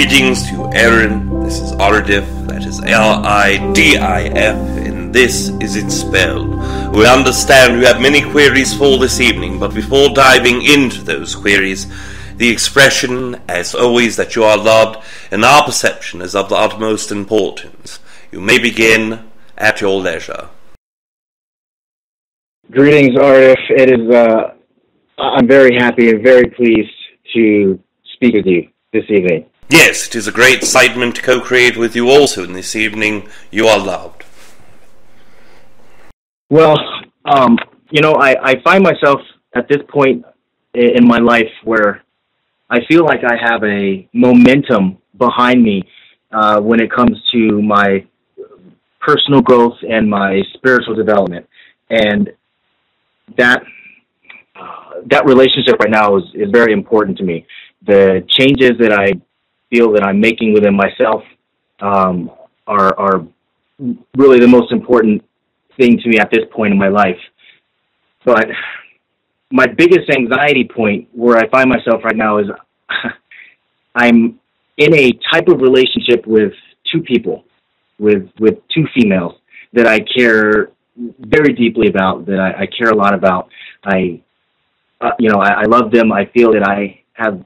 Greetings to you, Aaron. This is Aridif, that is L-I-D-I-F, and this is It Spelled. We understand you have many queries for this evening, but before diving into those queries, the expression, as always, that you are loved, and our perception is of the utmost importance. You may begin at your leisure. Greetings, Aridif. It is, I'm very happy and very pleased to speak with you this evening. Yes, it is a great excitement to co-create with you also in this evening. You are loved. Well, I find myself at this point in my life where I feel like I have a momentum behind me when it comes to my personal growth and my spiritual development. And that relationship right now is very important to me. The changes that I feel that I'm making within myself are really the most important thing to me at this point in my life. But my biggest anxiety point where I find myself right now is I'm in a type of relationship with two people, with two females that I care very deeply about, that I care a lot about. I love them. I feel that I have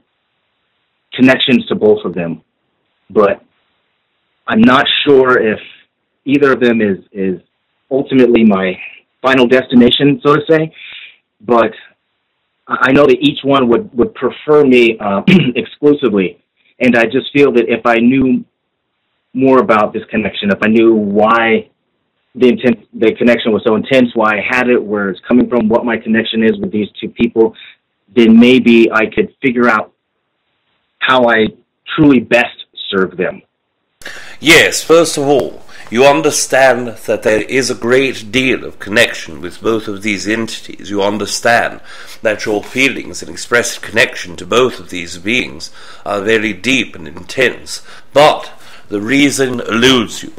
connections to both of them, but I'm not sure if either of them is ultimately my final destination, so to say. But I know that each one would prefer me exclusively, and I just feel that if I knew more about this connection, if I knew why the connection was so intense, why I had it, where it's coming from, what my connection is with these two people, then maybe I could figure out how I truly best serve them. Yes, first of all, you understand that there is a great deal of connection with both of these entities. You understand that your feelings and expressed connection to both of these beings are very deep and intense, but the reason eludes you.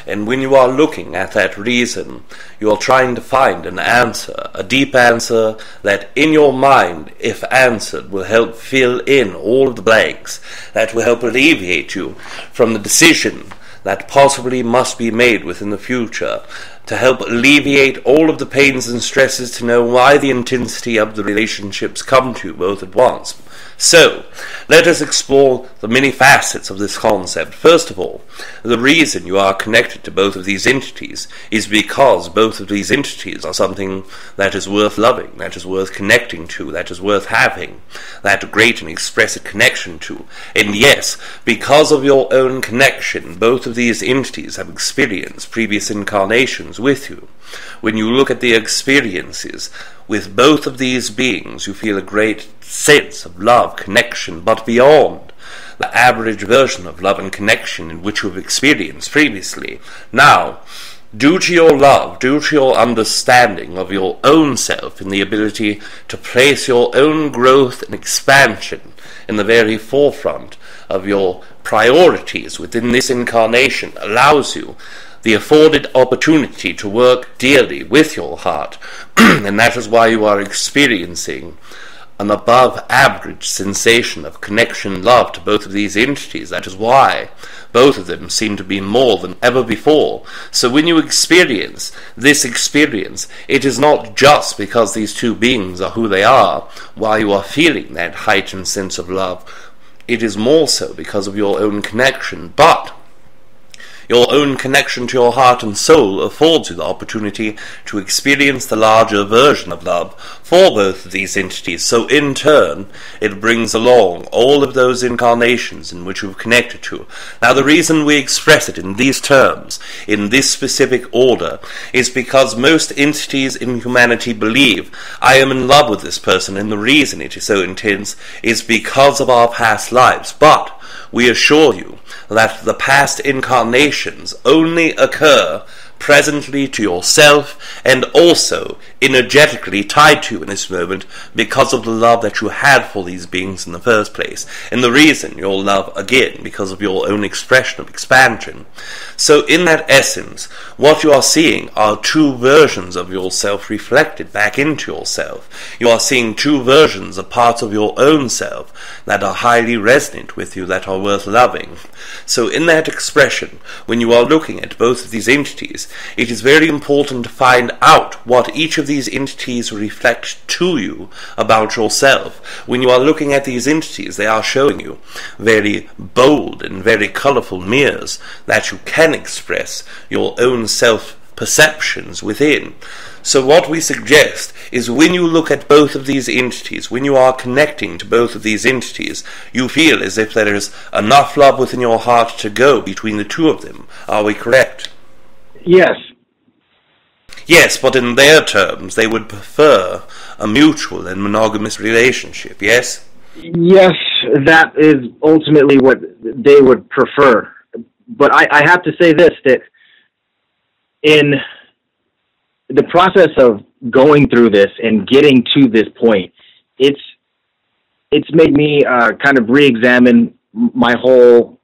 And when you are looking at that reason, you are trying to find an answer, a deep answer that in your mind, if answered, will help fill in all of the blanks, that will help alleviate you from the decision that possibly must be made within the future, to help alleviate all of the pains and stresses, to know why the intensity of the relationships come to you both at once. So, let us explore the many facets of this concept. First of all, the reason you are connected to both of these entities is because both of these entities are something that is worth loving, that is worth connecting to, that is worth having, that great and expressive connection to. And yes, because of your own connection, both of these entities have experienced previous incarnations with you. When you look at the experiences with both of these beings, you feel a great sense of love, connection, but beyond the average version of love and connection in which you've experienced previously. Now, due to your love, due to your understanding of your own self and the ability to place your own growth and expansion in the very forefront of your priorities within this incarnation, allows you the afforded opportunity to work dearly with your heart. And that is why you are experiencing an above average sensation of connection, love to both of these entities. That is why both of them seem to be more than ever before. So when you experience this experience, it is not just because these two beings are who they are while you are feeling that heightened sense of love. It is more so because of your own connection, but your own connection to your heart and soul affords you the opportunity to experience the larger version of love for both of these entities. So in turn, it brings along all of those incarnations in which you've connected to. Now, the reason we express it in these terms, in this specific order, is because most entities in humanity believe, I am in love with this person, and the reason it is so intense is because of our past lives. But we assure you that the past incarnations only occur presently to yourself, and also energetically tied to you in this moment because of the love that you had for these beings in the first place, and the reason you'll love again because of your own expression of expansion. So in that essence, what you are seeing are two versions of yourself reflected back into yourself. You are seeing two versions of parts of your own self that are highly resonant with you, that are worth loving. So in that expression, when you are looking at both of these entities, it is very important to find out what each of these entities reflect to you about yourself. When you are looking at these entities, they are showing you very bold and very colorful mirrors that you can express your own self-perceptions within. So what we suggest is when you look at both of these entities, when you are connecting to both of these entities, you feel as if there is enough love within your heart to go between the two of them. Are we correct? Yes. Yes, but in their terms, they would prefer a mutual and monogamous relationship, yes? Yes, that is ultimately what they would prefer. But I have to say this, that in the process of going through this and getting to this point, it's made me kind of re-examine my whole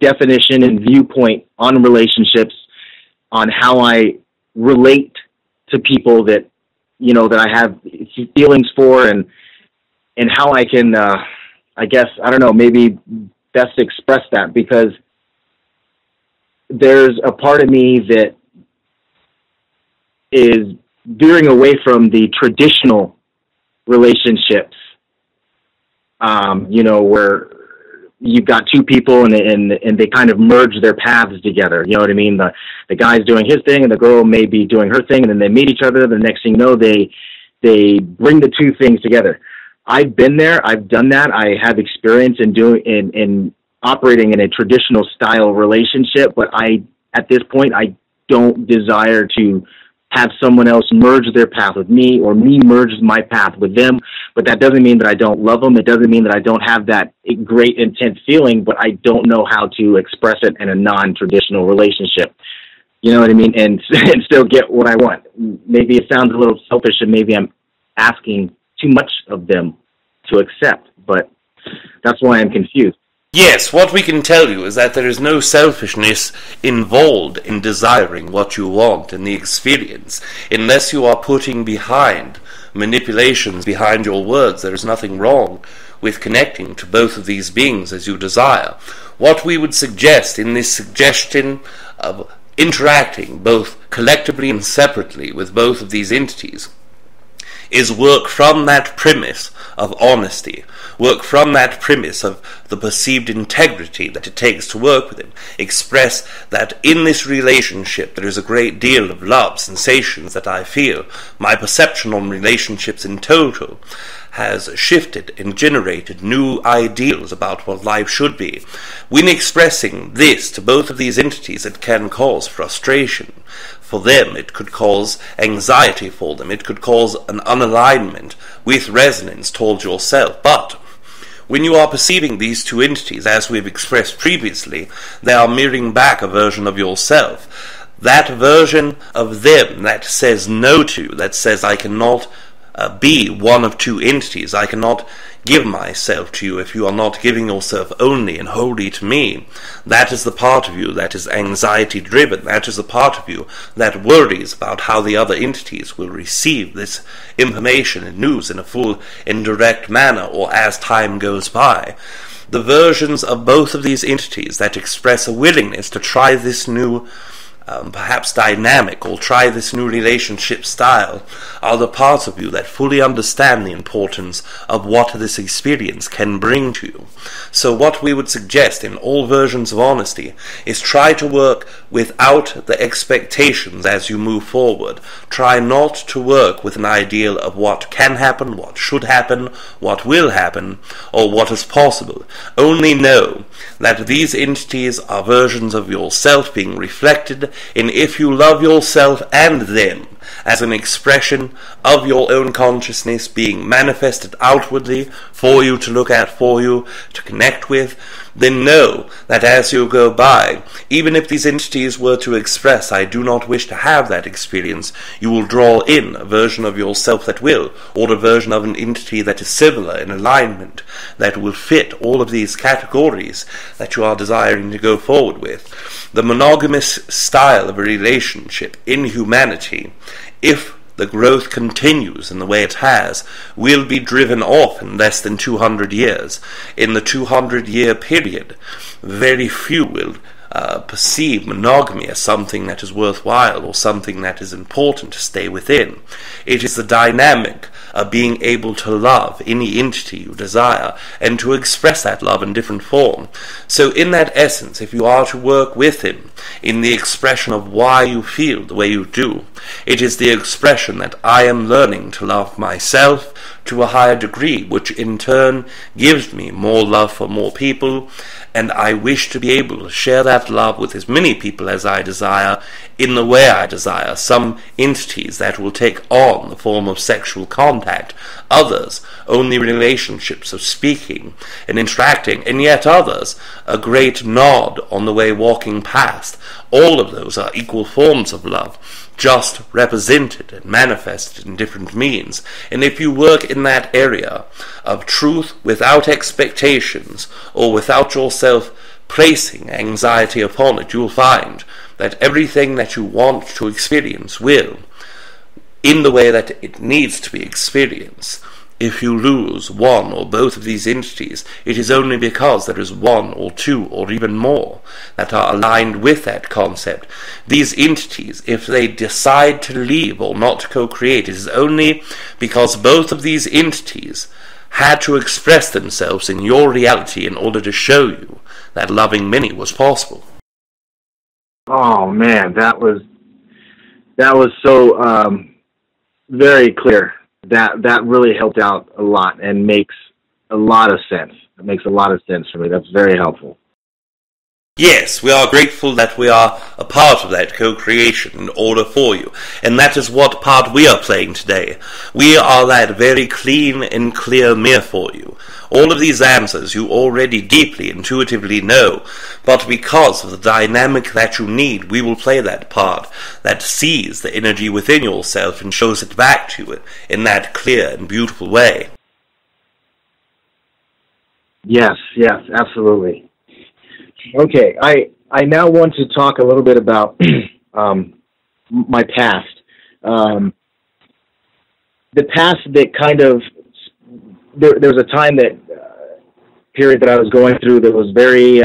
definition and viewpoint on relationships, on how I relate to people that, you know, that I have feelings for, and how I can, I guess, I don't know, maybe best express that, because there's a part of me that is veering away from the traditional relationships, you know, where you've got two people and they kind of merge their paths together. You know what I mean? The guy's doing his thing and the girl may be doing her thing, and then they meet each other. The next thing you know, they bring the two things together. I've been there. I've done that. I have experience in operating in a traditional style relationship, but at this point, I don't desire to have someone else merge their path with me, or me merge my path with them. But that doesn't mean that I don't love them. It doesn't mean that I don't have that great intense feeling, but I don't know how to express it in a non-traditional relationship. You know what I mean? And still get what I want. Maybe it sounds a little selfish, and maybe I'm asking too much of them to accept, but that's why I'm confused. Yes, what we can tell you is that there is no selfishness involved in desiring what you want in the experience, unless you are putting behind manipulations behind your words. There is nothing wrong with connecting to both of these beings as you desire. What we would suggest in this suggestion of interacting both collectively and separately with both of these entities is work from that premise of honesty, work from that premise of the perceived integrity that it takes to work with him. Express that in this relationship there is a great deal of love, sensations that I feel. My perception on relationships in total has shifted and generated new ideals about what life should be. When expressing this to both of these entities, it can cause frustration. For them, it could cause anxiety for them. It could cause an unalignment with resonance towards yourself. But when you are perceiving these two entities, as we've expressed previously, they are mirroring back a version of yourself. That version of them that says no to you, that says I cannot be one of two entities, I cannot give myself to you if you are not giving yourself only and wholly to me. That is the part of you that is anxiety driven. That is the part of you that worries about how the other entities will receive this information and news in a full and direct manner, or as time goes by. The versions of both of these entities that express a willingness to try this new perhaps dynamic, or try this new relationship style, are the parts of you that fully understand the importance of what this experience can bring to you. So what we would suggest in all versions of honesty is try to work without the expectations as you move forward. Try not to work with an ideal of what can happen, what should happen, what will happen, or what is possible. Only know that these entities are versions of yourself being reflected, and if you love yourself and them, as an expression of your own consciousness being manifested outwardly for you to look at, for you to connect with, then know that as you go by, even if these entities were to express, I do not wish to have that experience, you will draw in a version of yourself that will, or a version of an entity that is similar in alignment, that will fit all of these categories that you are desiring to go forward with. The monogamous style of a relationship in humanity, if the growth continues in the way it has, will be driven off in less than 200 years. In the 200-year period, very few will perceive monogamy as something that is worthwhile or something that is important to stay within. It is the dynamic of being able to love any entity you desire and to express that love in different form. So in that essence, if you are to work with him in the expression of why you feel the way you do, it is the expression that I am learning to love myself to a higher degree, which in turn gives me more love for more people, and I wish to be able to share that love with as many people as I desire in the way I desire. Some entities that will take on the form of sexual contact, others only relationships of speaking and interacting, and yet others a great nod on the way walking past. All of those are equal forms of love, just represented and manifested in different means. And if you work in that area of truth without expectations or without yourself placing anxiety upon it, you'll find that everything that you want to experience will, in the way that it needs to be experienced. If you lose one or both of these entities, it is only because there is one or two or even more that are aligned with that concept. These entities, if they decide to leave or not to co-create, it is only because both of these entities had to express themselves in your reality in order to show you that loving many was possible. Oh man, that was so very clear. That really helped out a lot and makes a lot of sense. It makes a lot of sense for me. That's very helpful. Yes, we are grateful that we are a part of that co-creation in order for you, and that is what part we are playing today. We are that very clean and clear mirror for you. All of these answers you already deeply, intuitively know, but because of the dynamic that you need, we will play that part that sees the energy within yourself and shows it back to you in that clear and beautiful way. Yes, absolutely. Okay, I now want to talk a little bit about my past. The past that kind of, there was a time period that I was going through that was very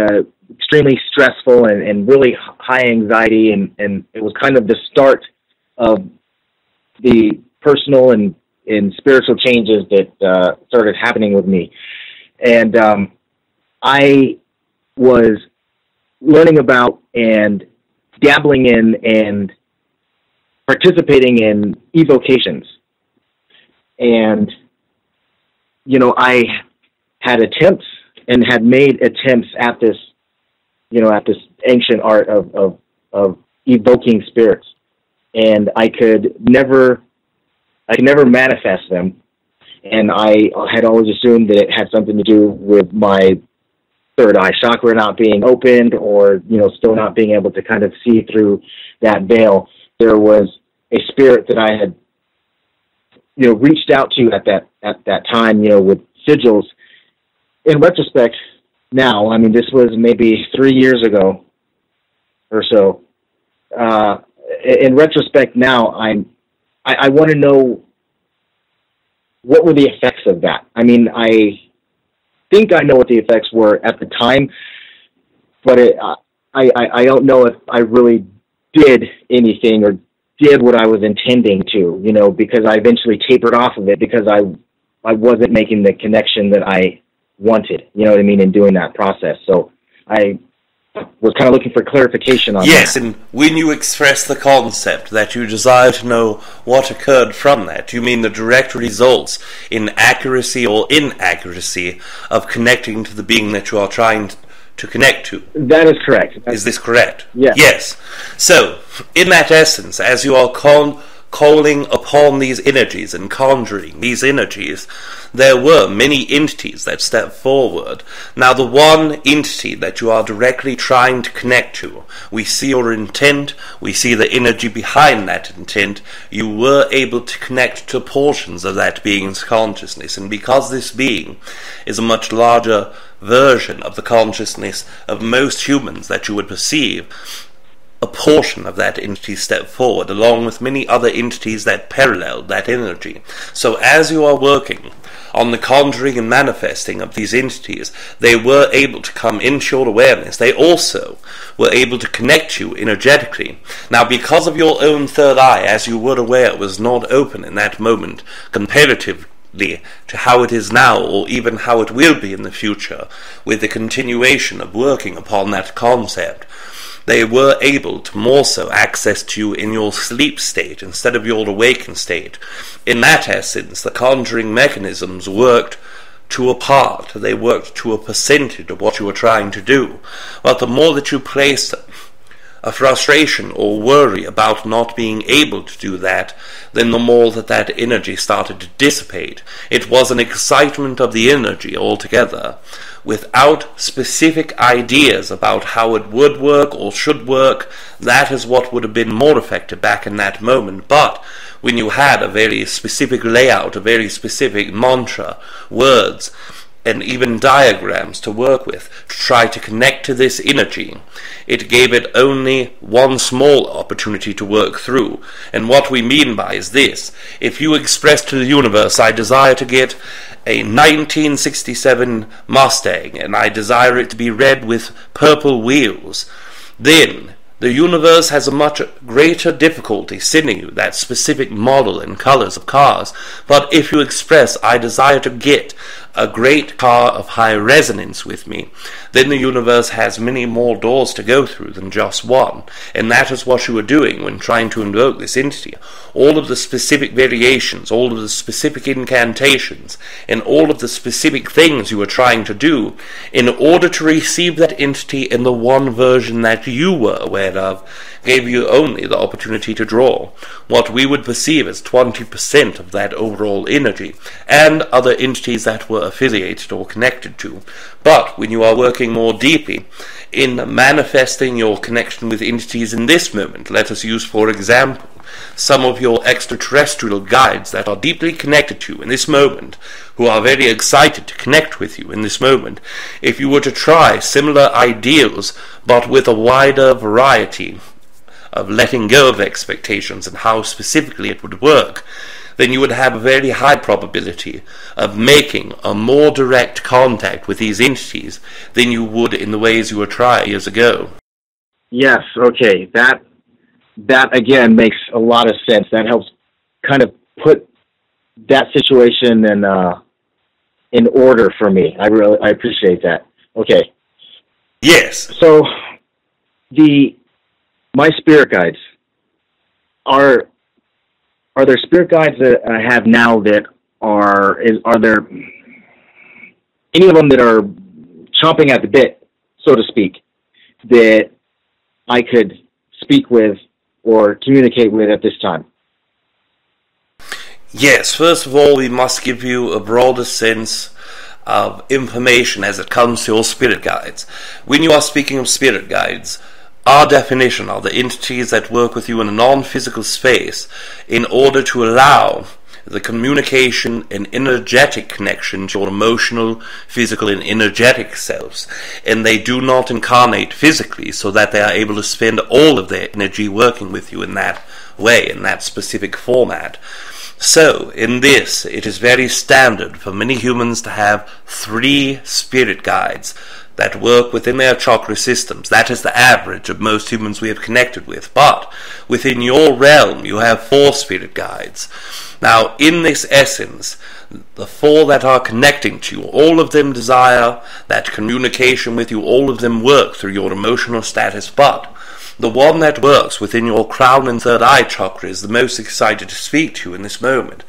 extremely stressful and really high anxiety, and it was kind of the start of the personal and spiritual changes that started happening with me. And I was learning about and dabbling in and participating in evocations. And, you know, I had attempts and had made attempts at this, you know, at this ancient art of evoking spirits. And I could never manifest them. And I had always assumed that it had something to do with my third eye chakra not being opened, or, you know, still not being able to kind of see through that veil. There was a spirit that I had, you know, reached out to at that time, you know, with sigils. In retrospect now, I mean, this was maybe 3 years ago or so. In retrospect now, I want to know, what were the effects of that? I mean, I think I know what the effects were at the time, but I don't know if I really did anything or did what I was intending to, you know, because I eventually tapered off of it because I wasn't making the connection that I wanted, you know what I mean, in doing that process. So I was kind of looking for clarification on that. Yes, and when you express the concept that you desire to know what occurred from that, you mean the direct results in accuracy or inaccuracy of connecting to the being that you are trying to connect to. That is correct. Is this correct? Yes. Yes. So, in that essence, as you are calling upon these energies and conjuring these energies, there were many entities that stepped forward. Now, the one entity that you are directly trying to connect to, we see your intent, we see the energy behind that intent. You were able to connect to portions of that being's consciousness, and because this being is a much larger version of the consciousness of most humans that you would perceive, a portion of that entity stepped forward, along with many other entities that paralleled that energy. So as you are working on the conjuring and manifesting of these entities, they were able to come into your awareness. They also were able to connect you energetically. Now, because of your own third eye, as you were aware, was not open in that moment, comparatively to how it is now, or even how it will be in the future, with the continuation of working upon that concept, they were able to more so access to you in your sleep state instead of your awakened state. In that essence, the conjuring mechanisms worked to a part. They worked to a percentage of what you were trying to do. But the more that you placed a frustration or worry about not being able to do that, then the more that that energy started to dissipate. It was an excitement of the energy altogether, without specific ideas about how it would work or should work. That is what would have been more effective back in that moment. But when you had a very specific layout, a very specific mantra, words, and even diagrams to work with, to try to connect to this energy, it gave it only one small opportunity to work through. And what we mean by is this: if you express to the universe, I desire to get a 1967 Mustang, and I desire it to be red with purple wheels, then the universe has a much greater difficulty sending you that specific model and colors of cars. But if you express, I desire to get a great car of high resonance with me, then the universe has many more doors to go through than just one. And that is what you were doing when trying to invoke this entity. All of the specific variations, all of the specific incantations, and all of the specific things you were trying to do in order to receive that entity in the one version that you were aware of, gave you only the opportunity to draw what we would perceive as 20% of that overall energy, and other entities that were affiliated or connected to. But when you are working more deeply in manifesting your connection with entities in this moment, let us use, for example, some of your extraterrestrial guides that are deeply connected to you in this moment, who are very excited to connect with you in this moment. If you were to try similar ideals, but with a wider variety of letting go of expectations and how specifically it would work, then you would have a very high probability of making a more direct contact with these entities than you would in the ways you were trying years ago. Yes, okay. That again makes a lot of sense. That helps kind of put that situation in order for me. I appreciate that. Okay. Yes. So my spirit guides are there spirit guides that I have now that are there any of them that are chomping at the bit, so to speak, that I could speak with or communicate with at this time? Yes, first of all, we must give you a broader sense of information as it comes to your spirit guides. When you are speaking of spirit guides, our definition are the entities that work with you in a non-physical space in order to allow the communication and energetic connection to your emotional, physical, and energetic selves. And they do not incarnate physically, so that they are able to spend all of their energy working with you in that way, in that specific format. So, in this, it is very standard for many humans to have 3 spirit guides that work within their chakra systems. That is the average of most humans we have connected with. But within your realm, you have 4 spirit guides. Now, in this essence, the 4 that are connecting to you, all of them desire that communication with you, all of them work through your emotional status, but the one that works within your crown and third eye chakra is the most excited to speak to you in this moment.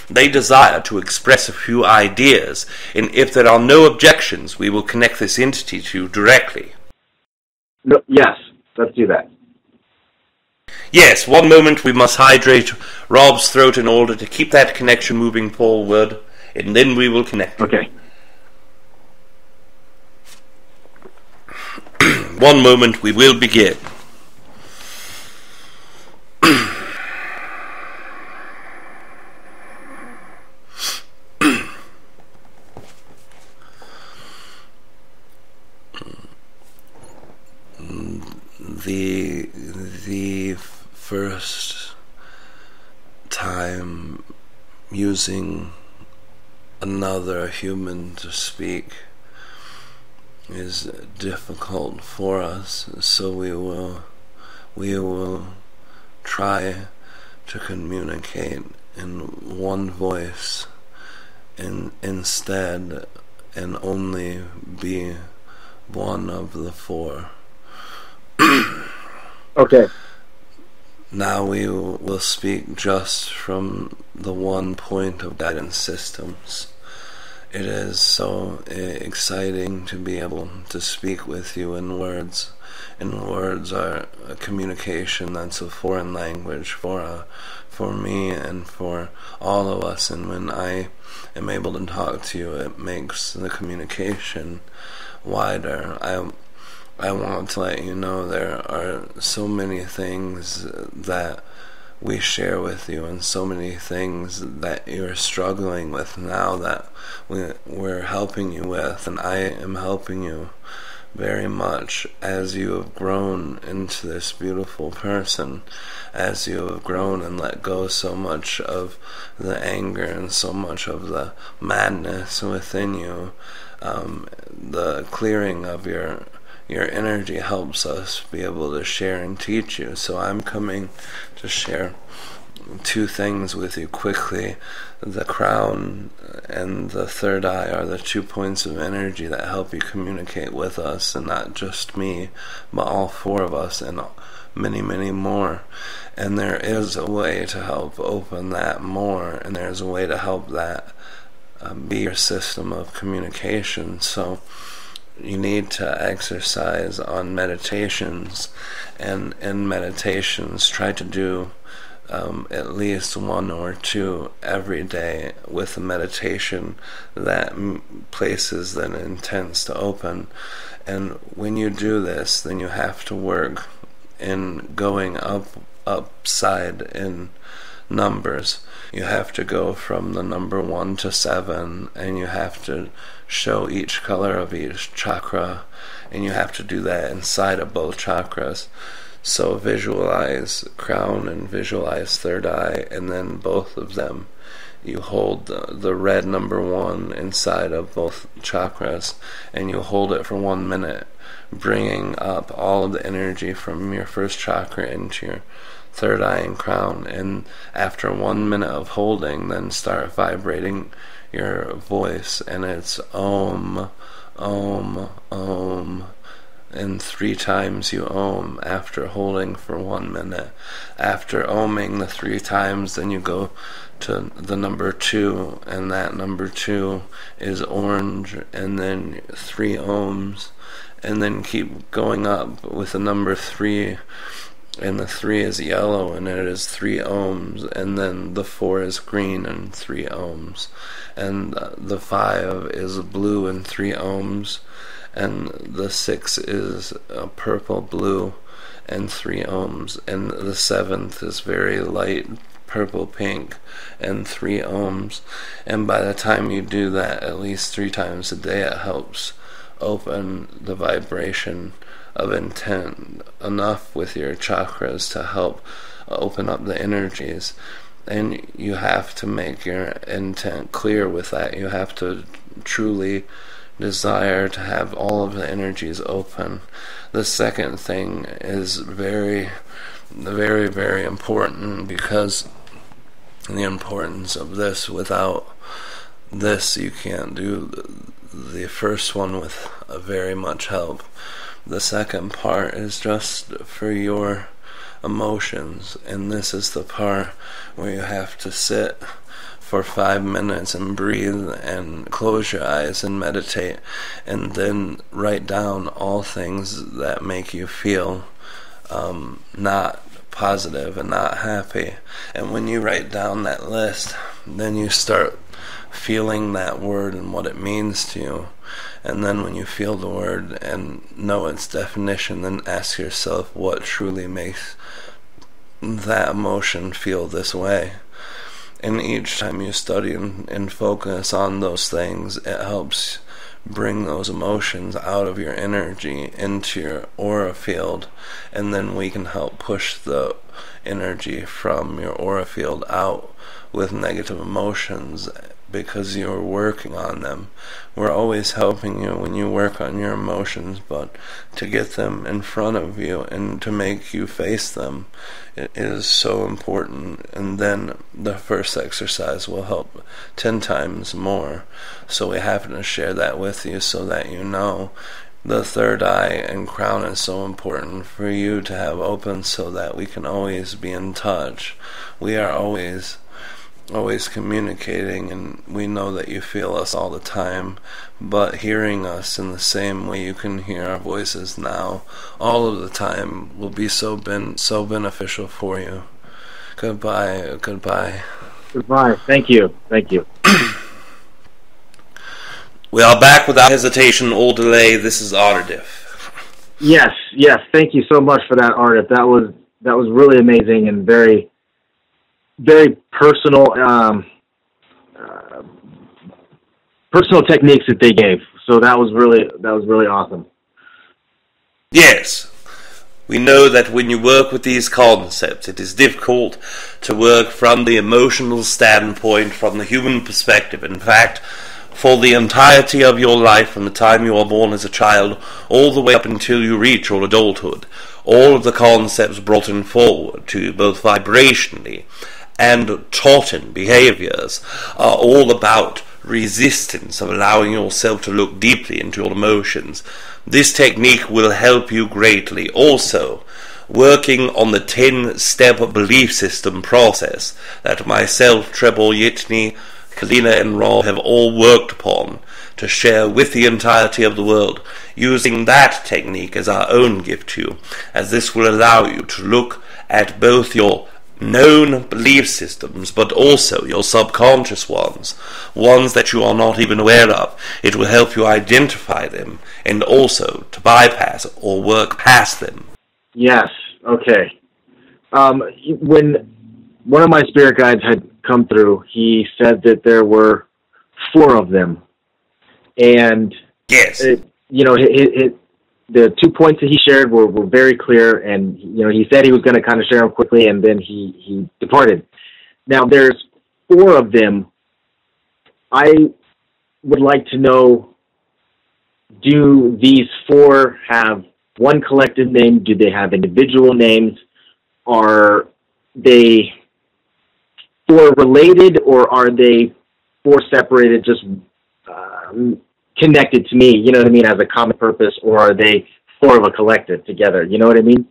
They desire to express a few ideas, and if there are no objections, we will connect this entity to you directly. No, yes, let's do that. Yes, one moment we must hydrate Rob's throat in order to keep that connection moving forward, and then we will connect. Okay. One moment we will begin. The first time using another human to speak is difficult for us, so we will try to communicate in one voice and instead and only be one of the four. Okay. Now we will speak just from the one point of guidance systems. It is so exciting to be able to speak with you in words. And words are a communication that's a foreign language for me and for all of us. And when I am able to talk to you, it makes the communication wider. I want to let you know there are so many things that we share with you and so many things that you're struggling with now that we're helping you with, and I am helping you very much as you have grown into this beautiful person, as you have grown and let go so much of the anger and so much of the madness within you. The clearing of your energy helps us be able to share and teach you. So I'm coming to share two things with you quickly. The crown and the third eye are the 2 points of energy that help you communicate with us, and not just me, but all four of us and many, many more. And there is a way to help open that more, and there's a way to help that be your system of communication. So you need to exercise on meditations, and in meditations try to do at least one or two every day with a meditation that places that intends to open. And when you do this, then you have to work in going upside in numbers. You have to go from the number 1 to 7, and you have to show each color of each chakra, and you have to do that inside of both chakras. So visualize crown and visualize third eye, and then both of them you hold the red number 1 inside of both chakras, and you hold it for 1 minute, bringing up all of the energy from your first chakra into your third eye and crown. And after 1 minute of holding, then start vibrating your voice, and it's Om, Om, Om, and 3 times you Om after holding for 1 minute. After Oming the 3 times, then you go to the number 2, and that number 2 is orange, and then 3 Oms, and then keep going up with the number 3, and the 3 is yellow, and it is 3 ohms, and then the 4 is green and 3 ohms, and the 5 is blue and 3 ohms, and the 6 is purple blue and 3 ohms, and the 7th is very light purple pink and 3 ohms. And by the time you do that at least 3 times a day, it helps open the vibration of intent enough with your chakras to help open up the energies. And you have to make your intent clear with that. You have to truly desire to have all of the energies open. The second thing is very, very, very important, because the importance of this, without this you can't do the first one with very much help. The second part is just for your emotions, and this is the part where you have to sit for 5 minutes and breathe and close your eyes and meditate, and then write down all things that make you feel not positive and not happy. And when you write down that list, then you start feeling that word and what it means to you. And then when you feel the word and know its definition, then ask yourself what truly makes that emotion feel this way. And each time you study and focus on those things, it helps bring those emotions out of your energy into your aura field, and then we can help push the energy from your aura field out with negative emotions because you're working on them. We're always helping you when you work on your emotions, but to get them in front of you and to make you face them, it is so important. And then the first exercise will help 10 times more. So we happen to share that with you so that you know. The third eye and crown is so important for you to have open so that we can always be in touch. We are always communicating, and we know that you feel us all the time, but hearing us in the same way you can hear our voices now all of the time will be so beneficial for you. Goodbye. Goodbye. Thank you. We are back without hesitation or delay. This is Aridif. Yes. Thank you so much for that, Aridif. That was really amazing and very, very personal, personal techniques that they gave. So that was really awesome. Yes. We know that when you work with these concepts, it is difficult to work from the emotional standpoint, from the human perspective. In fact, for the entirety of your life, from the time you are born as a child, all the way up until you reach your adulthood, all of the concepts brought in forward to you, both vibrationally and taught in behaviors, are all about resistance, of allowing yourself to look deeply into your emotions. This technique will help you greatly. Also, working on the 10-step belief system process that myself, Treb Bor Yit NE, Kalina and Rob have all worked upon to share with the entirety of the world, using that technique as our own gift to you, as this will allow you to look at both your known belief systems, but also your subconscious ones that you are not even aware of. It will help you identify them and also to bypass or work past them. Yes, okay. When one of my spirit guides had come through, he said that there were 4 of them. And yes, the 2 points that he shared were very clear, and he said he was going to kind of share them quickly, and then he departed. Now there's 4 of them. I would like to know, do these 4 have one collective name? Do they have individual names? Are they 4 related, or are they 4 separated, just connected to me, you know what I mean, as a common purpose, or are they 4 of a collective together, you know what I mean?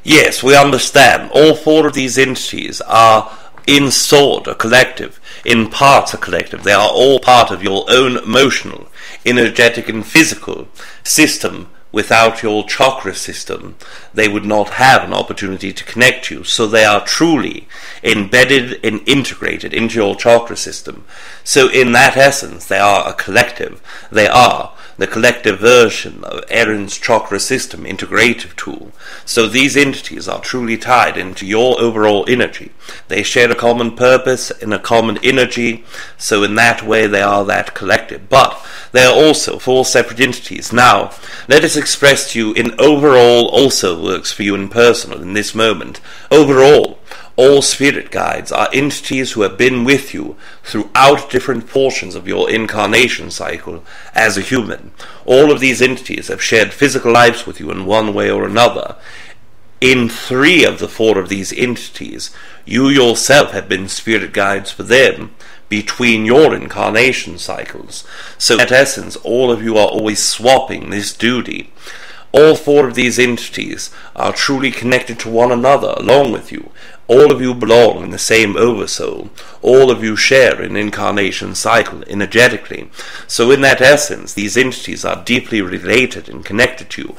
Yes, we understand. All 4 of these entities are in sort a collective, in parts a collective. They are all part of your own emotional, energetic and physical system. Without your chakra system, they would not have an opportunity to connect you. So they are truly embedded and integrated into your chakra system. So in that essence, they are a collective. They are the collective version of Aaron's chakra system integrative tool. So these entities are truly tied into your overall energy. They share a common purpose and a common energy. So in that way, they are that collective. But they are also 4 separate entities. Now, let us express to you in overall also works for you in personal in this moment. Overall, all spirit guides are entities who have been with you throughout different portions of your incarnation cycle as a human. All of these entities have shared physical lives with you in one way or another. In 3 of the 4 of these entities, you yourself have been spirit guides for them between your incarnation cycles. So in essence, all of you are always swapping this duty. All 4 of these entities are truly connected to one another along with you. All of you belong in the same oversoul. All of you share an incarnation cycle energetically. So in that essence, these entities are deeply related and connected to you.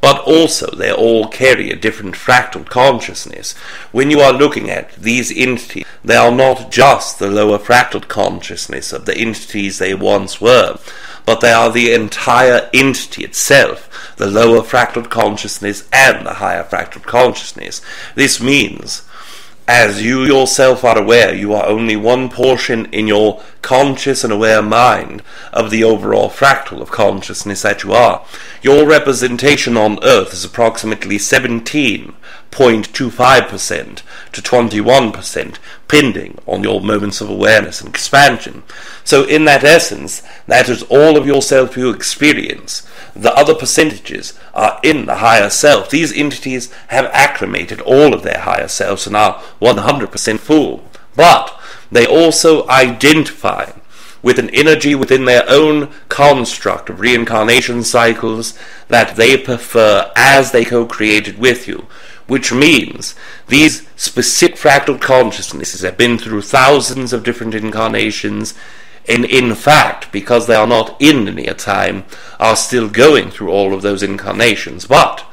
but also they all carry a different fractal consciousness. When you are looking at these entities, they are not just the lower fractal consciousness of the entities they once were, but they are the entire entity itself, the lower fractal consciousness and the higher fractal consciousness. This means, as you yourself are aware, you are only one portion in your conscious and aware mind of the overall fractal of consciousness that you are. Your representation on Earth is approximately 17.25% to 21%, depending on your moments of awareness and expansion. So in that essence, that is all of yourself you experience. The other percentages are in the higher self. These entities have acclimated all of their higher selves and are 100% full. But they also identify with an energy within their own construct of reincarnation cycles that they prefer as they co-created with you, which means these specific fractal consciousnesses have been through thousands of different incarnations, and in fact, because they are not in linear time, are still going through all of those incarnations. But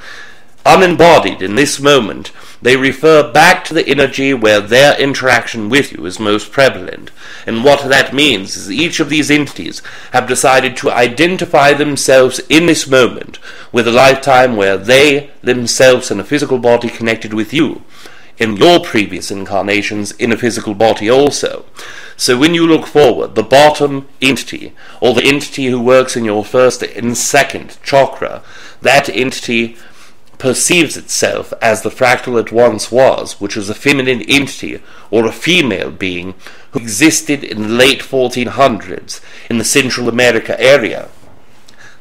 unembodied in this moment, they refer back to the energy where their interaction with you is most prevalent. And what that means is each of these entities have decided to identify themselves in this moment with a lifetime where they themselves in a physical body connected with you in your previous incarnations in a physical body also. So when you look forward, the bottom entity, or the entity who works in your first and second chakra, that entity perceives itself as the fractal it once was, which was a feminine entity or a female being who existed in the late 1400s in the Central America area.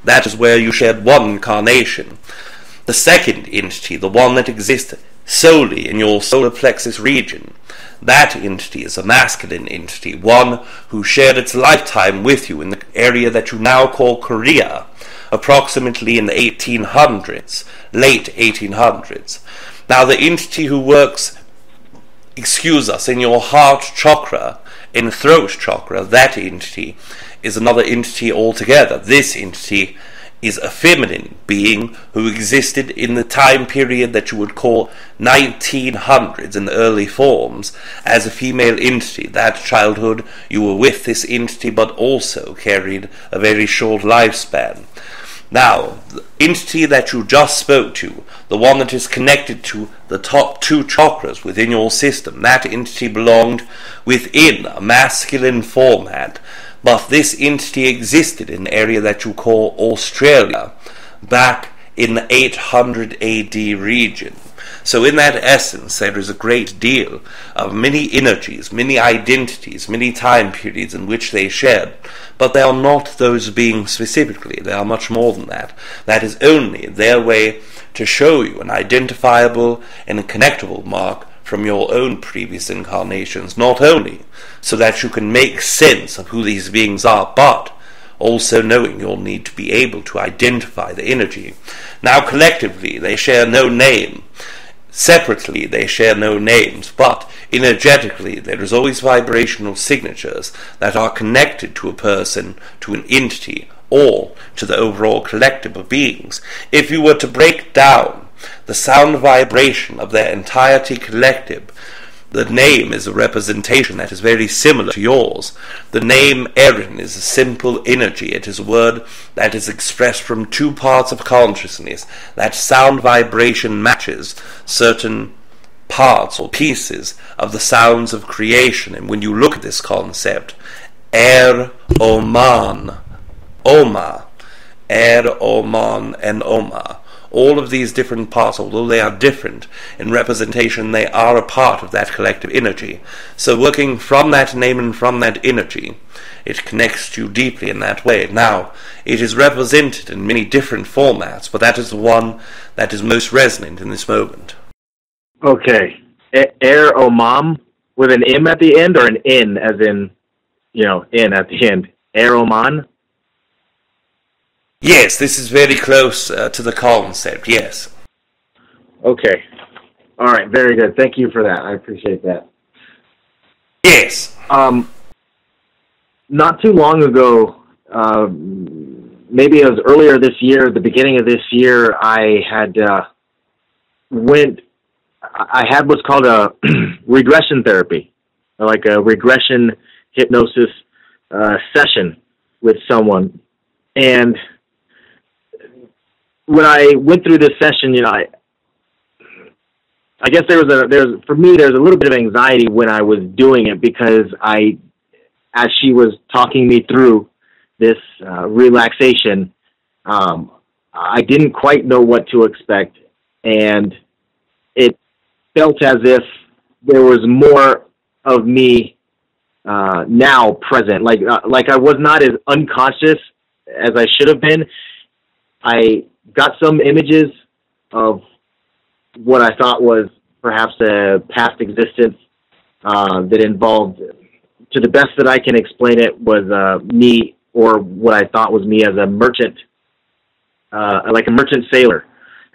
That is where you shared one incarnation. The second entity, the one that exists solely in your solar plexus region, that entity is a masculine entity, one who shared its lifetime with you in the area that you now call Korea, approximately in the 1800s, late 1800s. Now the entity who works, in your heart chakra, in throat chakra, that entity is another entity altogether. This entity is a feminine being who existed in the time period that you would call 1900s in the early forms as a female entity. That childhood you were with this entity but also carried a very short lifespan. Now, the entity that you just spoke to, the one that is connected to the top two chakras within your system, that entity belonged within a masculine format, but this entity existed in an area that you call Australia back in the 800 AD region. So in that essence, there is a great deal of many energies, many identities, many time periods in which they shared, but they are not those beings specifically. They are much more than that. That is only their way to show you an identifiable and a connectable mark from your own previous incarnations, not only so that you can make sense of who these beings are, but also knowing you'll need to be able to identify the energy. Now collectively they share no name. Separately they share no names, but energetically there is always vibrational signatures that are connected to a person, to an entity, or to the overall collective of beings. If you were to break down the sound vibration of their entirety collective, the name is a representation that is very similar to yours. The name Erin is a simple energy. It is a word that is expressed from two parts of consciousness. That sound vibration matches certain parts or pieces of the sounds of creation. And when you look at this concept, Oman, Oma, Oman, and Oma, all of these different parts, although they are different in representation, they are a part of that collective energy. So working from that name and from that energy, it connects you deeply in that way. Now, it is represented in many different formats, but that is the one that is most resonant in this moment. Okay. Omam with an M at the end, or an N as in, in at the end? Oman? Yes, this is very close to the concept, yes. Okay. All right, very good. Thank you for that. I appreciate that. Yes. Not too long ago, maybe it was earlier this year, the beginning of this year, I had what's called a regression therapy, like a regression hypnosis session with someone. And when I went through this session, I guess there's a little bit of anxiety when I was doing it, because as she was talking me through this relaxation, I didn't quite know what to expect, and it felt as if there was more of me now present, like I was not as unconscious as I should have been. I got some images of what I thought was perhaps a past existence that involved, to the best that I can explain it, was me, or what I thought was me as a merchant, like a merchant sailor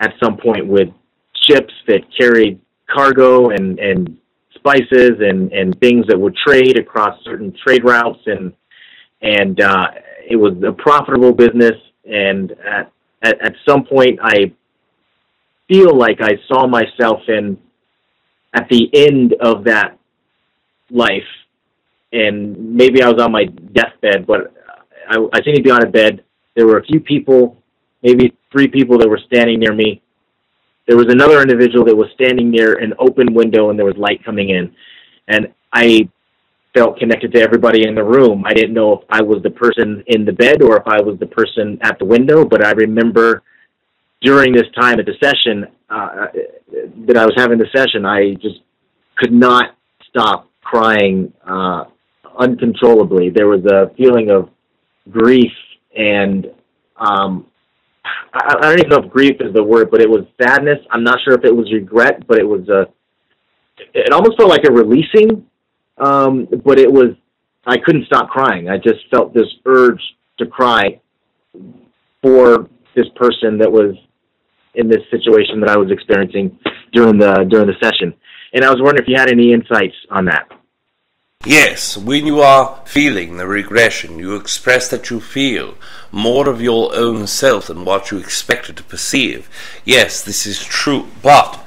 at some point, with ships that carried cargo and spices and things that would trade across certain trade routes, and it was a profitable business. And at some point, I feel like I saw myself at the end of that life, and maybe I was on my deathbed, but I seemed to be on a bed. There were a few people, maybe 3 people, that were standing near me. There was another individual that was standing near an open window, and there was light coming in. And I felt connected to everybody in the room. I didn't know if I was the person in the bed or if I was the person at the window, but I remember during this time at the session, that I was having the session, I just could not stop crying uncontrollably. There was a feeling of grief, and I don't even know if grief is the word, but it was sadness. I'm not sure if it was regret, but it almost felt like a releasing, but I couldn't stop crying. I just felt this urge to cry for this person that was in this situation that I was experiencing during the session. And I was wondering if you had any insights on that. Yes, when you are feeling the regression, you express that you feel more of your own self than what you expected to perceive. Yes, this is true, but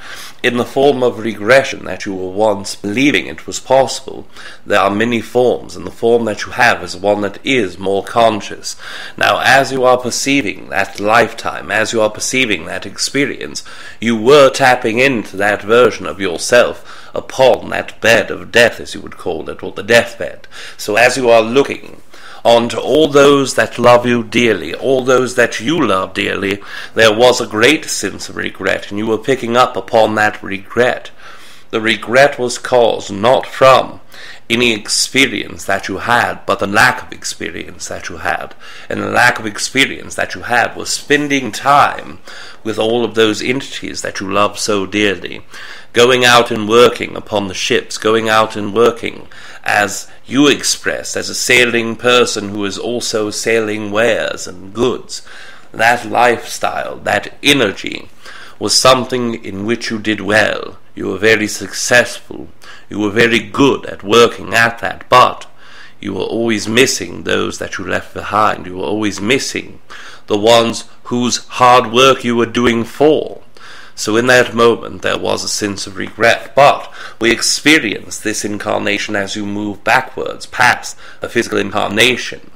in the form of regression that you were once believing it was possible, there are many forms, and the form that you have is one that is more conscious. Now, as you are perceiving that lifetime, as you are perceiving that experience, you were tapping into that version of yourself upon that bed of death, as you would call it, or the deathbed. So as you are looking onto all those that love you dearly, all those that you love dearly, there was a great sense of regret, and you were picking up upon that regret. The regret was caused not from any experience that you had, but the lack of experience that you had. And the lack of experience that you had was spending time with all of those entities that you love so dearly, going out and working upon the ships, going out and working, as you expressed, as a sailing person who is also sailing wares and goods. That lifestyle, that energy, was something in which you did well. You were very successful. You were very good at working at that, but you were always missing those that you left behind. You were always missing the ones whose hard work you were doing for. So in that moment there was a sense of regret, but we experience this incarnation as you move backwards past a physical incarnation.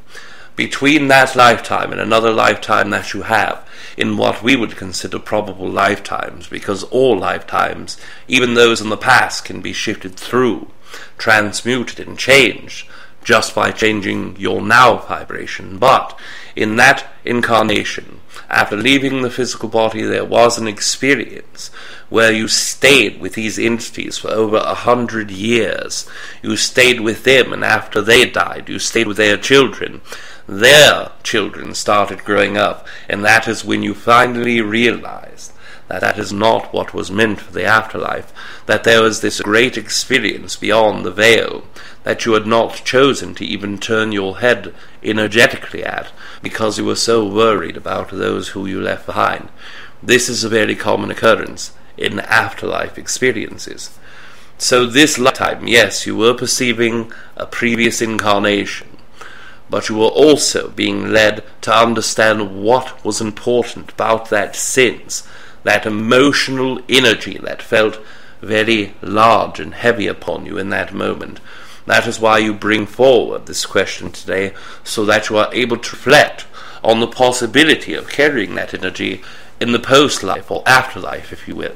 Between that lifetime and another lifetime that you have, in what we would consider probable lifetimes, because all lifetimes, even those in the past, can be shifted through, transmuted and changed, just by changing your now vibration. But in that incarnation, after leaving the physical body, there was an experience where you stayed with these entities for over 100 years. You stayed with them, and after they died, you stayed with their children. Their children started growing up, and that is when you finally realized that that is not what was meant for the afterlife, that there was this great experience beyond the veil that you had not chosen to even turn your head energetically at, because you were so worried about those who you left behind. This is a very common occurrence in afterlife experiences. So this lifetime, yes, you were perceiving a previous incarnation, but you were also being led to understand what was important about that sense, that emotional energy that felt very large and heavy upon you in that moment. That is why you bring forward this question today, so that you are able to reflect on the possibility of carrying that energy in the post-life or afterlife, if you will.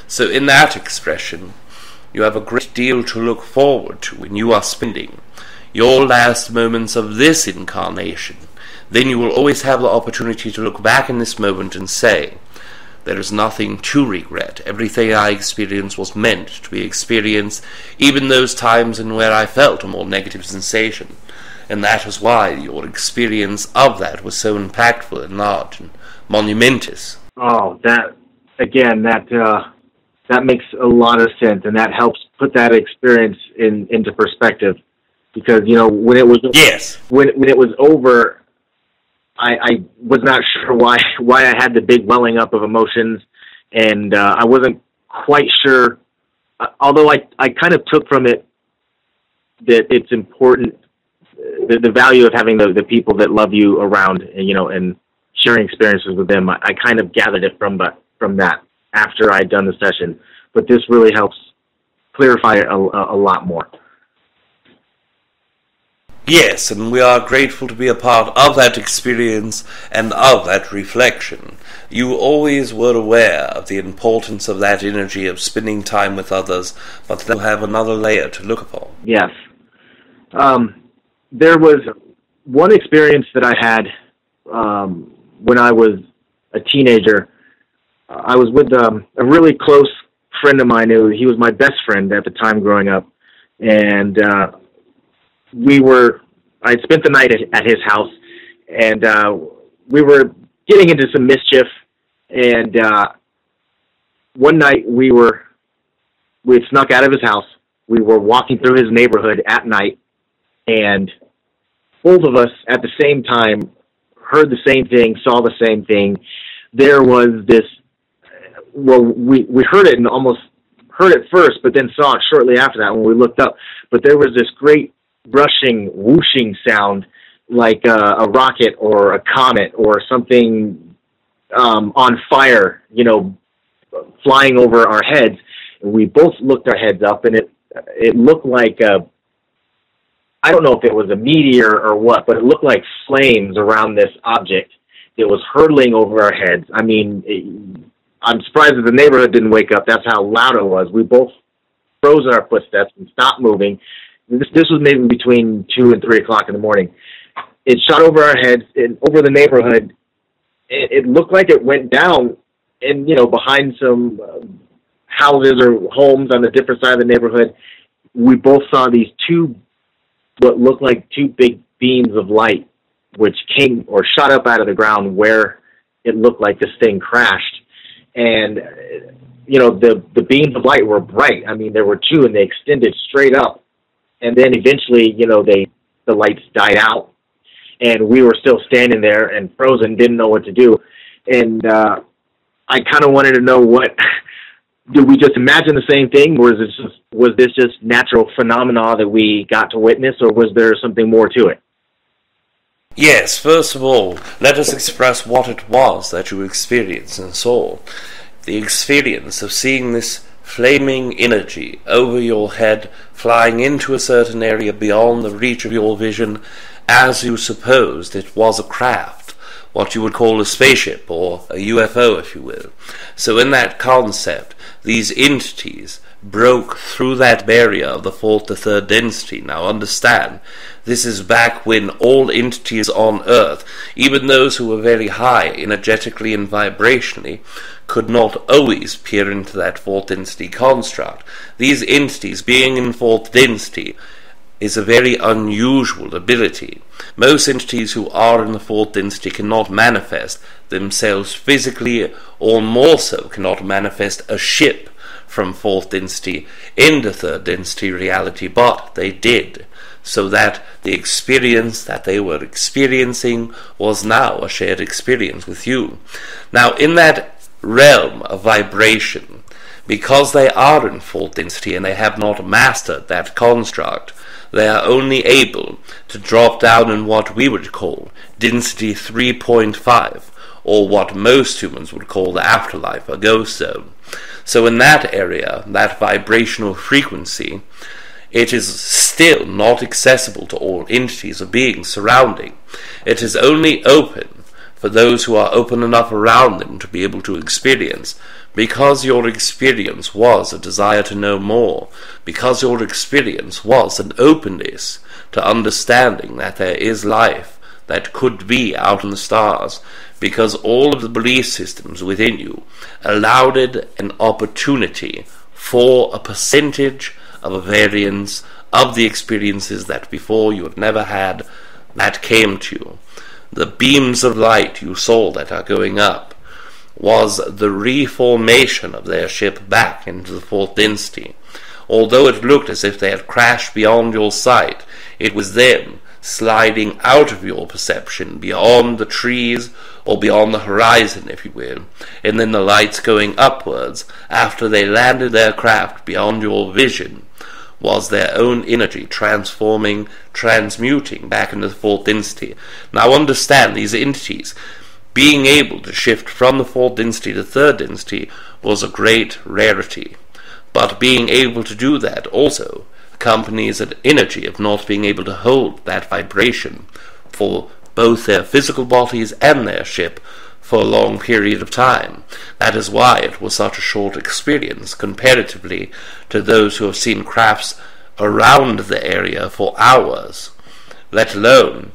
So in that expression, you have a great deal to look forward to when you are spending your last moments of this incarnation. Then you will always have the opportunity to look back in this moment and say, there is nothing to regret. Everything I experienced was meant to be experienced, even those times in where I felt a more negative sensation. And that is why your experience of that was so impactful and large and monumentous. Oh, that makes a lot of sense, and that helps put that experience into perspective. Because when it was when it was over, I was not sure why I had the big welling up of emotions, and I wasn't quite sure. Although I kind of took from it that it's important, the value of having the people that love you around, and sharing experiences with them. I kind of gathered it from that after I'd done the session, but this really helps clarify it a lot more. Yes, and we are grateful to be a part of that experience and of that reflection. You always were aware of the importance of that energy of spending time with others, but then you have another layer to look upon. Yes. There was one experience that I had when I was a teenager. I was with a really close friend of mine. He was my best friend at the time growing up, and I spent the night at his house, and we were getting into some mischief, and one night we had snuck out of his house. We were walking through his neighborhood at night, and both of us at the same time heard the same thing, saw the same thing. There was this, we heard it and almost heard it first, but then saw it shortly after that when we looked up. But there was this great brushing, whooshing sound, like a rocket or a comet or something on fire, flying over our heads. And we both looked our heads up, and it looked like I don't know if it was a meteor or what, but it looked like flames around this object that was hurtling over our heads. I mean, I'm surprised that the neighborhood didn't wake up. That's how loud it was. We both froze in our footsteps and stopped moving. This was maybe between 2 and 3 o'clock in the morning. It shot over our heads and over the neighborhood. It looked like it went down and, behind some houses or homes on the different side of the neighborhood. We both saw these what looked like two big beams of light, which came or shot up out of the ground where it looked like this thing crashed. And, the beams of light were bright. I mean, there were two, and they extended straight up. And then eventually, the lights died out, and we were still standing there and frozen, didn't know what to do. And I kind of wanted to know did we just imagine the same thing, or was this just natural phenomena that we got to witness, or was there something more to it? Yes, first of all, let us express what it was that you experienced and saw. The experience of seeing this flaming energy over your head, flying into a certain area beyond the reach of your vision, as you supposed it was a craft, what you would call a spaceship, or a UFO, if you will. So in that concept, these entities broke through that barrier of the fourth to third density. Now understand, this is back when all entities on Earth, even those who were very high energetically and vibrationally, could not always peer into that fourth density construct. These entities being in fourth density is a very unusual ability. Most entities who are in the fourth density cannot manifest themselves physically, or more so cannot manifest a ship from fourth density into third density reality, but they did, so that the experience that they were experiencing was now a shared experience with you. Now in that realm of vibration, because they are in fourth density and they have not mastered that construct, they are only able to drop down in what we would call density 3.5, or what most humans would call the afterlife, or ghost zone. So in that area, that vibrational frequency, it is still not accessible to all entities or beings surrounding. It is only open for those who are open enough around them to be able to experience, because your experience was a desire to know more, because your experience was an openness to understanding that there is life that could be out in the stars, because all of the belief systems within you allowed it an opportunity for a percentage of a variance of the experiences that before you had never had, that came to you. The beams of light you saw that are going up was the reformation of their ship back into the fourth density. Although it looked as if they had crashed beyond your sight, it was them sliding out of your perception beyond the trees, or beyond the horizon, if you will, and then the lights going upwards after they landed their craft beyond your vision was their own energy transforming, transmuting back into the fourth density. Now understand, these entities being able to shift from the fourth density to third density was a great rarity, but being able to do that also accompanies an energy of not being able to hold that vibration for both their physical bodies and their ship for a long period of time. That is why it was such a short experience comparatively to those who have seen crafts around the area for hours, let alone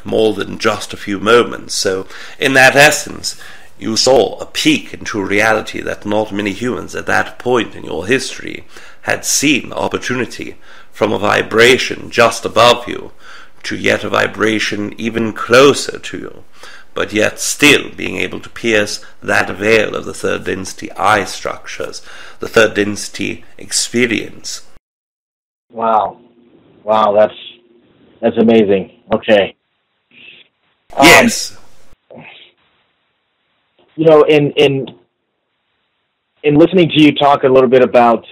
more than just a few moments. So in that essence, you saw a peek into a reality that not many humans at that point in your history had seen opportunity, from a vibration just above you to yet a vibration even closer to you, but yet still being able to pierce that veil of the third density eye structures, the third density experience. Wow, that's amazing. Okay. Yes. You know, in listening to you talk a little bit about,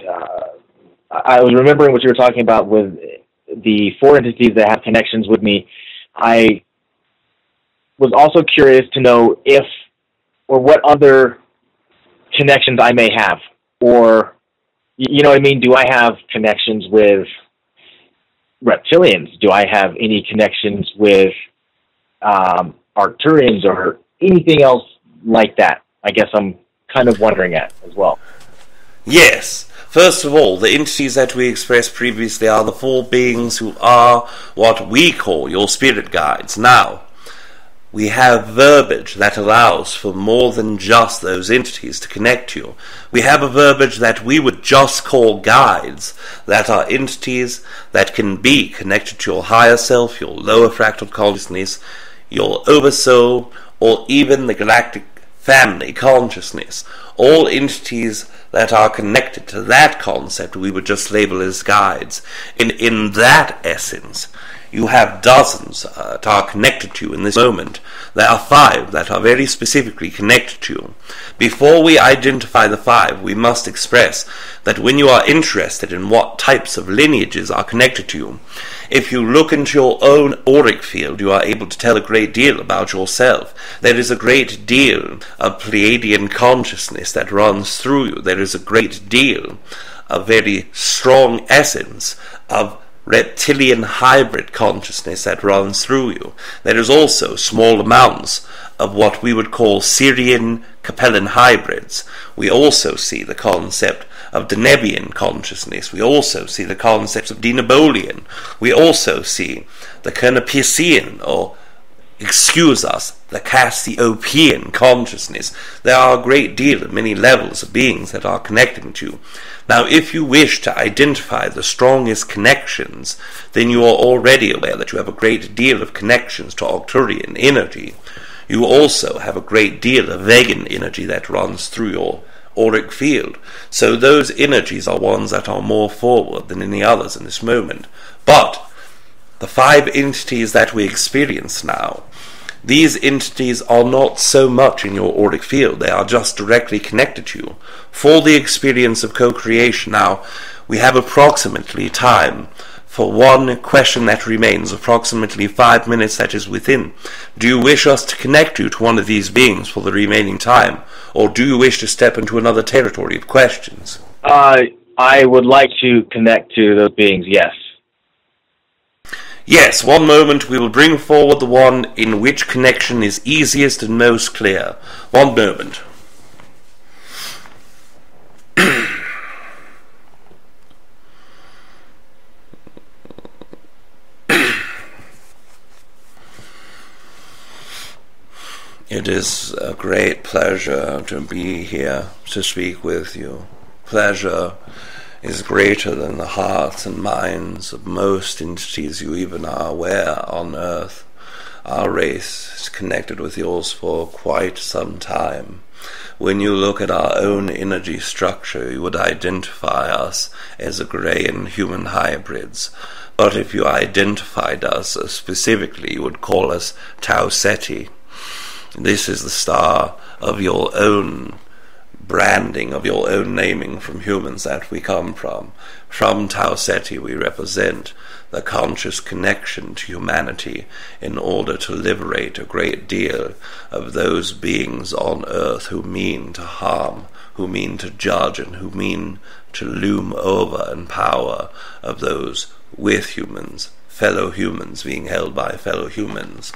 I was remembering what you were talking about with the four entities that have connections with me. I was also curious to know if, or what other connections I may have, or, you know what I mean? Do I have connections with reptilians? Do I have any connections with Arcturians or anything else like that? I guess I'm kind of wondering at as well. Yes. First of all, the entities that we expressed previously are the four beings who are what we call your spirit guides. Now, we have verbiage that allows for more than just those entities to connect you. We have a verbiage that we would just call guides, that are entities that can be connected to your higher self, your lower fractal consciousness, your oversoul, or even the galactic family consciousness. All entities that are connected to that concept we would just label as guides. In that essence, you have dozens that are connected to you in this moment. There are 5 that are very specifically connected to you. Before we identify the 5, we must express that when you are interested in what types of lineages are connected to you, if you look into your own auric field, you are able to tell a great deal about yourself. There is a great deal of Pleaidian consciousness that runs through you. There is a great deal of very strong essence of reptilian hybrid consciousness that runs through you. There is also small amounts of what we would call Syrian Capellan hybrids. We also see the concept of Denebian consciousness. We also see the concepts of Denebian. We also see the Khen, or the Cassiopean consciousness. There are a great deal of many levels of beings that are connecting to you. Now, if you wish to identify the strongest connections, then you are already aware that you have a great deal of connections to Arcturian energy. You also have a great deal of vegan energy that runs through your auric field. So those energies are ones that are more forward than any others in this moment. But the 5 entities that we experience now, these entities are not so much in your auric field. They are just directly connected to you for the experience of co-creation. Now, we have approximately time For one question that remains, approximately 5 minutes that is within, do you wish us to connect you to one of these beings for the remaining time, or do you wish to step into another territory of questions? I would like to connect to those beings, yes. Yes, one moment we will bring forward the one in which connection is easiest and most clear. One moment. It is a great pleasure to be here to speak with you. Pleasure is greater than the hearts and minds of most entities you even are aware on Earth. Our race is connected with yours for quite some time. When you look at our own energy structure, you would identify us as a grey and human hybrids. But if you identified us specifically, you would call us Tau Ceti. This is the star of your own branding, of your own naming from humans that we come from. From Tau Ceti we represent the conscious connection to humanity in order to liberate a great deal of those beings on Earth who mean to harm, who mean to judge, and who mean to loom over and power of those with humans, fellow humans being held by fellow humans.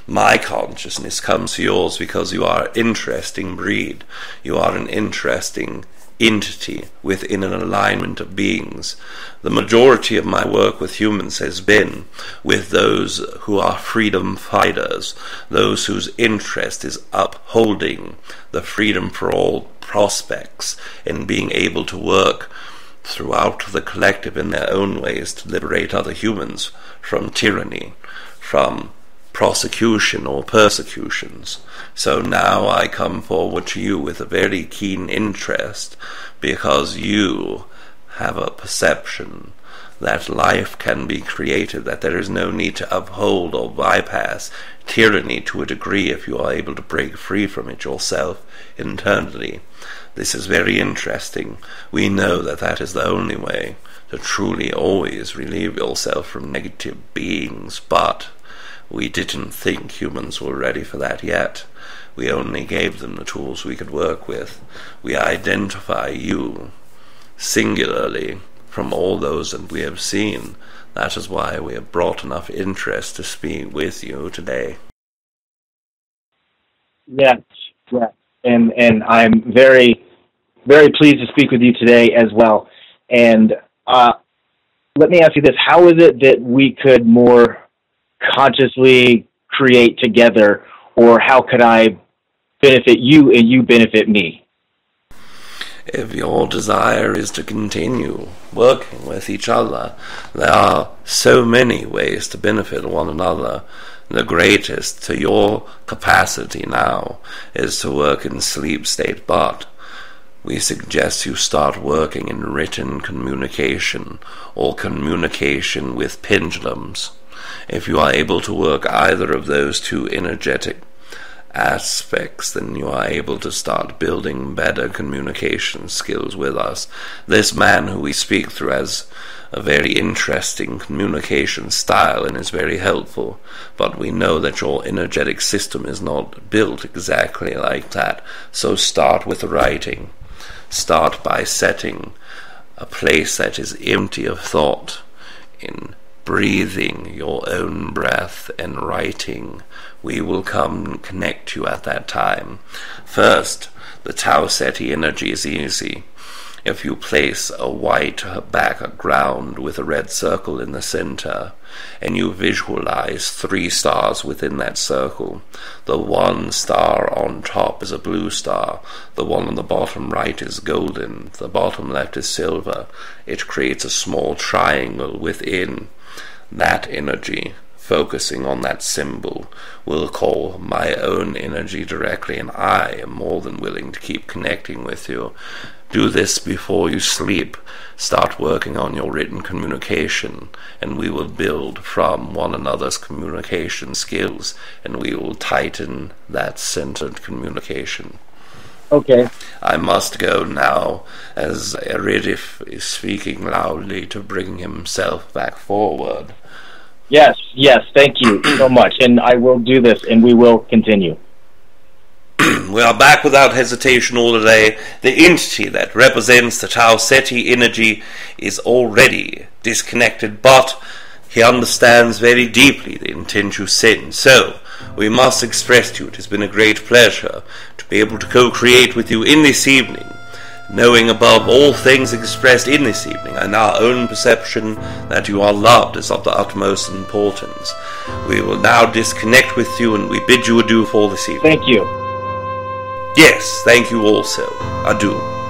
My consciousness comes to yours because you are an interesting breed. You are an interesting entity within an alignment of beings. The majority of my work with humans has been with those who are freedom fighters, those whose interest is upholding the freedom for all prospects and being able to work throughout the collective in their own ways to liberate other humans from tyranny, from prosecution or persecutions. So now I come forward to you with a very keen interest because you have a perception that life can be created, that there is no need to uphold or bypass tyranny to a degree if you are able to break free from it yourself internally. This is very interesting. We know that that is the only way to truly always relieve yourself from negative beings, but we didn't think humans were ready for that yet. We only gave them the tools we could work with. We identify you singularly from all those that we have seen. That is why we have brought enough interest to speak with you today. Yes, yes. And I'm very, very pleased to speak with you today as well. And let me ask you this. How is it that we could more consciously create together, or how could I benefit you and you benefit me? If your desire is to continue working with each other, there are so many ways to benefit one another. The greatest to your capacity now is to work in sleep state, but we suggest you start working in written communication or communication with pendulums. If you are able to work either of those two energetic aspects, then you are able to start building better communication skills with us. This man who we speak through has a very interesting communication style and is very helpful, but we know that your energetic system is not built exactly like that. So start with writing. Start by setting a place that is empty of thought, in breathing your own breath and writing. We will come and connect you at that time. First, the Tau Ceti energy is easy. If you place a white background with a red circle in the center, and you visualize 3 stars within that circle, the one star on top is a blue star, the one on the bottom right is golden, the bottom left is silver. It creates a small triangle within that energy. Focusing on that symbol will call my own energy directly, and I am more than willing to keep connecting with you. Do this before you sleep. Start working on your written communication, and we will build from one another's communication skills, and we will tighten that centered communication. Okay. I must go now, as Aridif is speaking loudly to bring himself back forward. Yes, thank you so much, and I will do this, and we will continue. We are back without hesitation all today. The entity that represents the Tau Ceti energy is already disconnected, but he understands very deeply the intent you send. So, we must express to you it has been a great pleasure to be able to co-create with you in this evening, knowing above all things expressed in this evening and our own perception that you are loved is of the utmost importance. We will now disconnect with you, and we bid you adieu for this evening. Thank you. Yes, thank you also. Adieu.